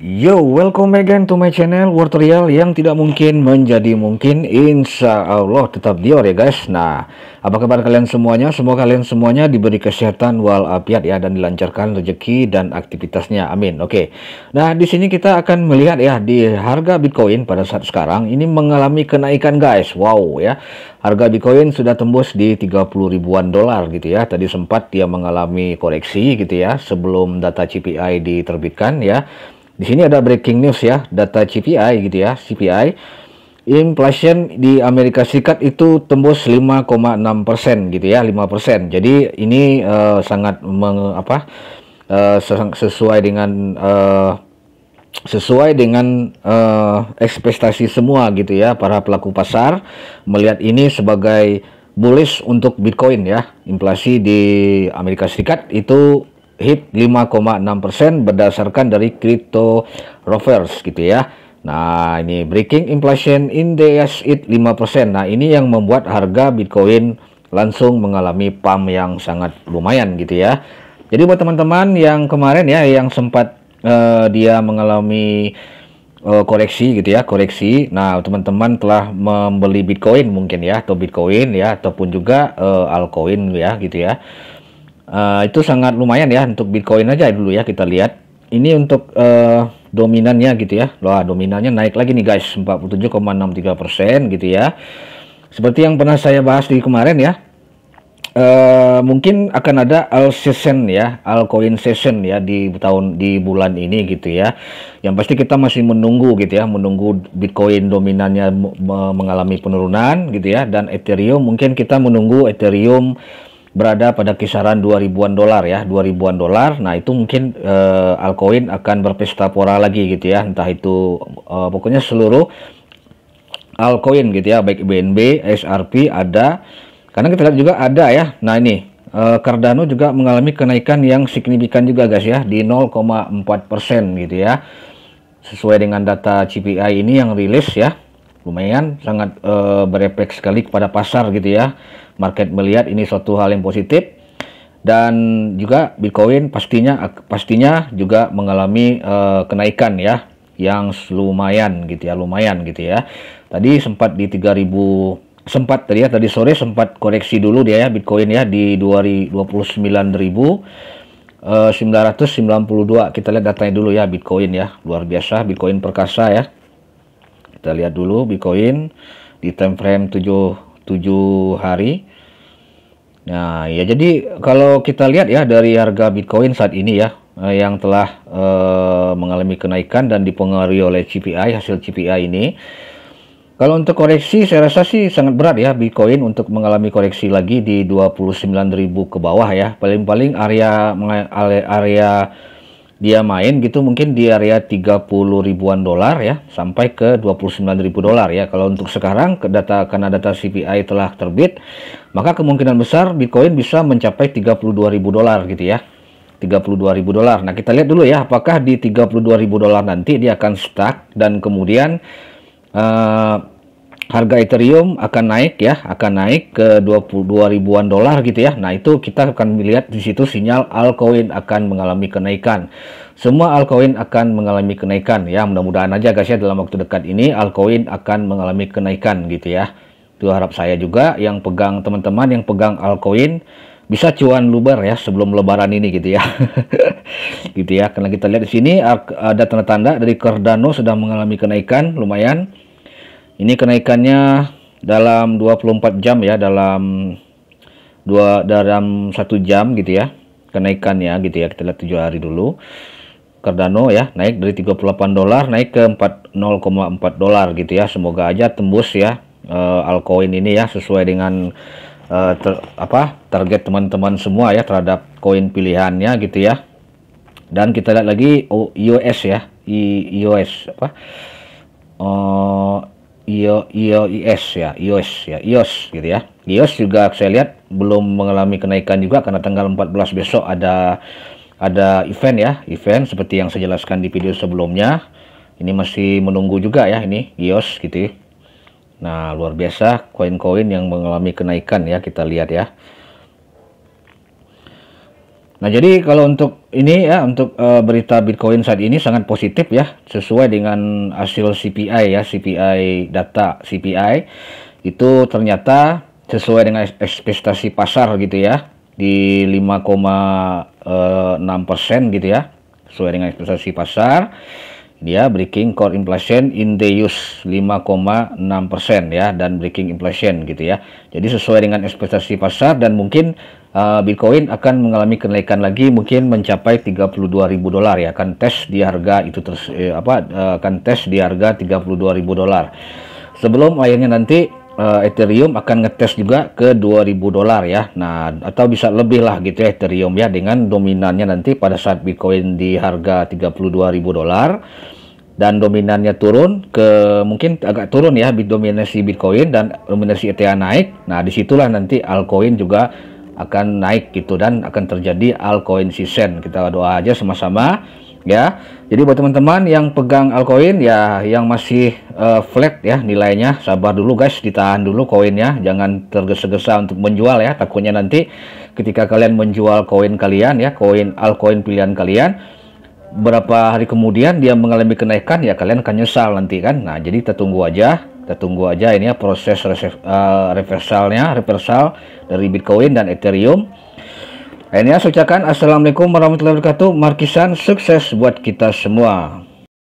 Yo, welcome again to my channel World Real. Yang tidak mungkin menjadi mungkin, insya Allah tetap dior ya guys. Nah, apa kabar kalian semuanya? Semoga kalian semuanya diberi kesehatan walafiat ya, dan dilancarkan rezeki dan aktivitasnya, amin. Oke, nah di sini kita akan melihat ya, di harga Bitcoin pada saat sekarang ini mengalami kenaikan guys. Wow ya, harga Bitcoin sudah tembus di 30 ribuan dolar gitu ya. Tadi sempat dia mengalami koreksi gitu ya, sebelum data CPI diterbitkan ya. Di sini ada breaking news ya, data CPI gitu ya, CPI. Inflation di Amerika Serikat itu tembus 5,6% gitu ya, 5%. Jadi ini sangat sesuai dengan ekspektasi semua gitu ya. Para pelaku pasar melihat ini sebagai bullish untuk Bitcoin ya. Inflasi di Amerika Serikat itu hit 5,6% berdasarkan dari Crypto Rovers gitu ya. Nah, ini breaking inflation in the US hit 5%. Nah, ini yang membuat harga Bitcoin langsung mengalami pump yang sangat lumayan gitu ya. Jadi buat teman-teman yang kemarin ya, yang sempat dia mengalami koreksi gitu ya, koreksi. Nah, teman-teman telah membeli Bitcoin mungkin ya, atau Bitcoin ya, ataupun juga altcoin ya gitu ya. Itu sangat lumayan ya untuk Bitcoin aja dulu ya, kita lihat. Ini untuk dominannya gitu ya. Wah, dominannya naik lagi nih guys, 47,63% gitu ya. Seperti yang pernah saya bahas di kemarin ya. Mungkin akan ada all session ya, altcoin session ya di bulan ini gitu ya. Yang pasti kita masih menunggu gitu ya, menunggu Bitcoin dominannya mengalami penurunan gitu ya, dan Ethereum mungkin kita menunggu Ethereum berada pada kisaran 2000-an dolar ya, 2000-an dolar. Nah, itu mungkin altcoin akan berpesta pora lagi gitu ya. Entah itu pokoknya seluruh altcoin gitu ya, baik BNB, XRP ada. Karena kita lihat juga ada ya. Nah, ini Cardano juga mengalami kenaikan yang signifikan juga guys ya, di 0,4% gitu ya. Sesuai dengan data CPI ini yang rilis ya. Lumayan sangat berefek sekali kepada pasar gitu ya. Market melihat ini suatu hal yang positif, dan juga Bitcoin pastinya juga mengalami kenaikan ya yang lumayan gitu ya. Tadi sempat di 3000, sempat tadi ya, tadi sore sempat koreksi dulu dia ya, Bitcoin ya di 29.992. Kita lihat datanya dulu ya, Bitcoin ya, luar biasa, Bitcoin perkasa ya. Kita lihat dulu Bitcoin di time frame 7 hari. Nah, ya jadi kalau kita lihat ya dari harga Bitcoin saat ini ya, yang telah mengalami kenaikan dan dipengaruhi oleh CPI, hasil CPI ini. Kalau untuk koreksi saya rasa sih sangat berat ya Bitcoin untuk mengalami koreksi lagi di 29.000 ke bawah ya. Paling-paling area dia main gitu mungkin di area 30 ribuan dolar ya, sampai ke 29.000 dolar ya. Kalau untuk sekarang karena data CPI telah terbit, maka kemungkinan besar Bitcoin bisa mencapai 32.000 dolar gitu ya. 32.000 dolar. Nah, kita lihat dulu ya apakah di 32.000 dolar nanti dia akan stuck, dan kemudian harga Ethereum akan naik ya, akan naik ke 22 ribuan dolar gitu ya. Nah, itu kita akan melihat di situ sinyal altcoin akan mengalami kenaikan. Semua altcoin akan mengalami kenaikan ya. Mudah-mudahan aja guys ya, dalam waktu dekat ini altcoin akan mengalami kenaikan gitu ya. Itu harap saya juga yang pegang, teman-teman yang pegang altcoin bisa cuan luber ya sebelum lebaran ini gitu ya. Gitu ya. Karena kita lihat di sini ada tanda-tanda dari Cardano sedang mengalami kenaikan lumayan. Ini kenaikannya dalam 24 jam ya, dalam 1 jam gitu ya. Kenaikannya gitu ya. Kita lihat 7 hari dulu. Cardano ya naik dari 38 dolar naik ke 0,4 dolar gitu ya. Semoga aja tembus ya altcoin ini ya, sesuai dengan target teman-teman semua ya terhadap koin pilihannya gitu ya. Dan kita lihat lagi EOS ya, EOS EOS gitu ya. EOS juga saya lihat belum mengalami kenaikan juga, karena tanggal 14 besok ada event ya, event seperti yang saya jelaskan di video sebelumnya. Ini masih menunggu juga ya, ini EOS gitu. Nah, luar biasa koin-koin yang mengalami kenaikan ya, kita lihat ya. Nah, jadi kalau untuk ini ya, untuk berita Bitcoin saat ini sangat positif ya, sesuai dengan hasil CPI ya, CPI data CPI itu ternyata sesuai dengan ekspektasi pasar gitu ya, di 5,6% gitu ya, sesuai dengan ekspektasi pasar. Dia breaking core inflation in the use 5,6% ya, dan breaking inflation gitu ya. Jadi sesuai dengan ekspektasi pasar, dan mungkin Bitcoin akan mengalami kenaikan lagi, mungkin mencapai $32.000 ya, akan tes di harga itu akan tes di harga $32.000 sebelum akhirnya nanti Ethereum akan ngetes juga ke $2.000 ya. Nah, atau bisa lebih lah gitu ya Ethereum ya, dengan dominannya nanti pada saat Bitcoin di harga $32.000 dan dominannya turun ke, mungkin agak turun ya dominasi Bitcoin, dan dominasi ETH naik. Nah, disitulah nanti altcoin juga akan naik gitu, dan akan terjadi altcoin season. Kita doa aja sama-sama ya. Jadi buat teman-teman yang pegang altcoin ya, yang masih flat ya nilainya, sabar dulu guys, ditahan dulu koinnya, jangan tergesa-gesa untuk menjual ya. Takutnya nanti ketika kalian menjual koin kalian ya, koin altcoin pilihan kalian, berapa hari kemudian dia mengalami kenaikan ya, kalian akan nyesal nanti kan. Nah, jadi kita tunggu aja ini ya, proses reversal dari Bitcoin dan Ethereum. Ini ya, saya ucapkan assalamualaikum warahmatullahi wabarakatuh. Markisan, sukses buat kita semua.